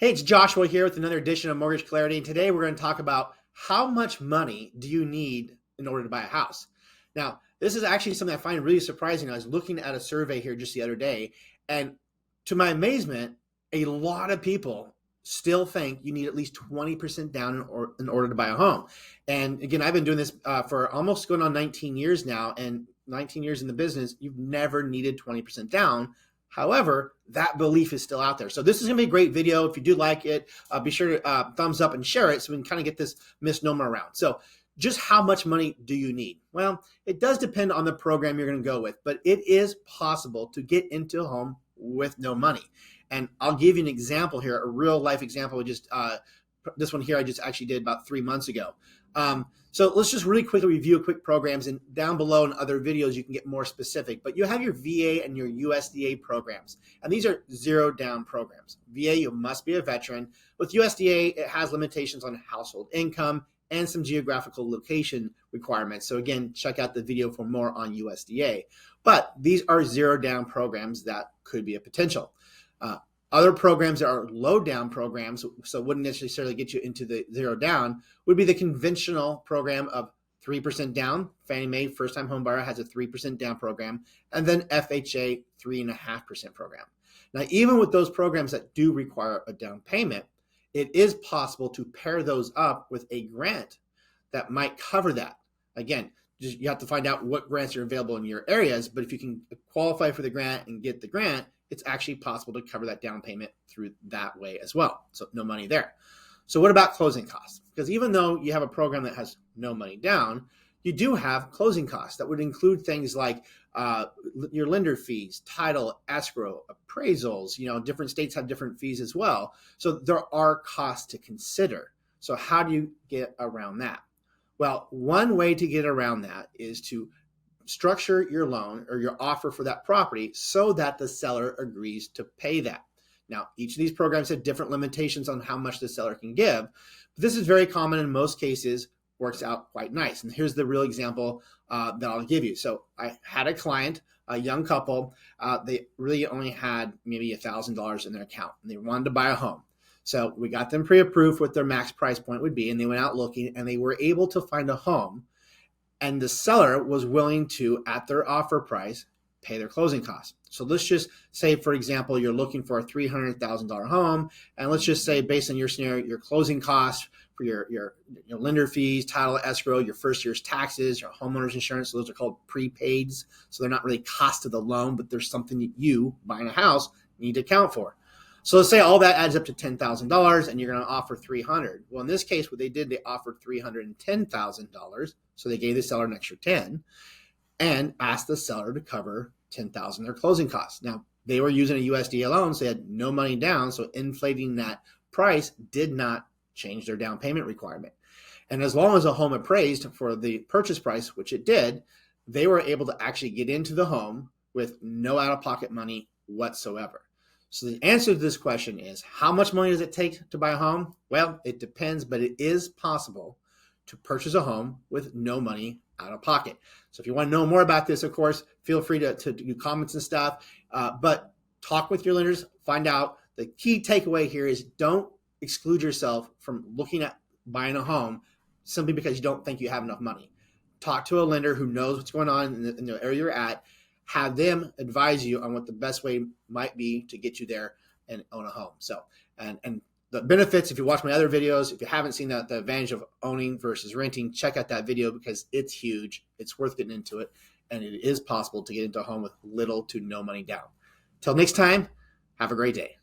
Hey, it's Joshua here with another edition of Mortgage Clarity. And today we're going to talk about how much money do you need in order to buy a house? Now, this is actually something I find really surprising. I was looking at a survey here just the other day, and to my amazement, a lot of people still think you need at least 20% down in order to buy a home. And again, I've been doing this for almost going on 19 years now, and 19 years in the business, you've never needed 20% down. However, that belief is still out there. So this is going to be a great video. If you do like it, be sure to thumbs up and share it so we can kind of get this misnomer around. So just how much money do you need? Well, it does depend on the program you're going to go with, but it is possible to get into a home with no money. And I'll give you an example here, a real life example. This one here I just actually did about 3 months ago. So let's just really quickly review quick programs, and down below in other videos you can get more specific. But you have your VA and your USDA programs, and these are zero down programs. VA, you must be a veteran. With USDA, it has limitations on household income and some geographical location requirements. So again, check out the video for more on USDA. But these are zero down programs that could be a potential. Other programs that are low down programs, so wouldn't necessarily get you into the zero down, would be the conventional program of 3% down. Fannie Mae First Time Home Buyer has a 3% down program, and then FHA 3.5% program. Now, even with those programs that do require a down payment, it is possible to pair those up with a grant that might cover that. Again, you have to find out what grants are available in your areas, but if you can qualify for the grant and get the grant, it's actually possible to cover that down payment through that way as well. So no money there. So what about closing costs? Because even though you have a program that has no money down, you do have closing costs that would include things like your lender fees, title, escrow, appraisals. Different states have different fees as well. So there are costs to consider. So how do you get around that? Well, one way to get around that is to structure your loan or your offer for that property so that the seller agrees to pay that. Now, each of these programs have different limitations on how much the seller can give, but this is very common in most cases, works out quite nice. And here's the real example that I'll give you. So I had a client, a young couple, they really only had maybe $1,000 in their account, and they wanted to buy a home. So we got them pre-approved what their max price point would be, and they went out looking, and they were able to find a home, and the seller was willing to, at their offer price, pay their closing costs. So let's just say, for example, you're looking for a $300,000 home, and let's just say, based on your scenario, your closing costs for your lender fees, title, escrow, your first year's taxes, your homeowner's insurance, so those are called prepaids. So they're not really cost of the loan, but there's something that you, buying a house, need to account for. So let's say all that adds up to $10,000 and you're going to offer $300,000. Well, in this case, what they did, they offered $310,000. So they gave the seller an extra 10 and asked the seller to cover $10,000 their closing costs. Now, they were using a USDA loan, so they had no money down. So inflating that price did not change their down payment requirement. And as long as a home appraised for the purchase price, which it did, they were able to actually get into the home with no out-of-pocket money whatsoever. So the answer to this question is, how much money does it take to buy a home? Well, it depends, but it is possible to purchase a home with no money out of pocket. So if you want to know more about this, of course, feel free to do comments and stuff, but talk with your lenders, find out. The key takeaway here is don't exclude yourself from looking at buying a home simply because you don't think you have enough money. Talk to a lender who knows what's going on in the area you're at. Have them advise you on what the best way might be to get you there and own a home. So, and the benefits, if you watch my other videos, if you haven't seen the advantage of owning versus renting, check out that video because it's huge. It's worth getting into it. And it is possible to get into a home with little to no money down. Till next time, have a great day.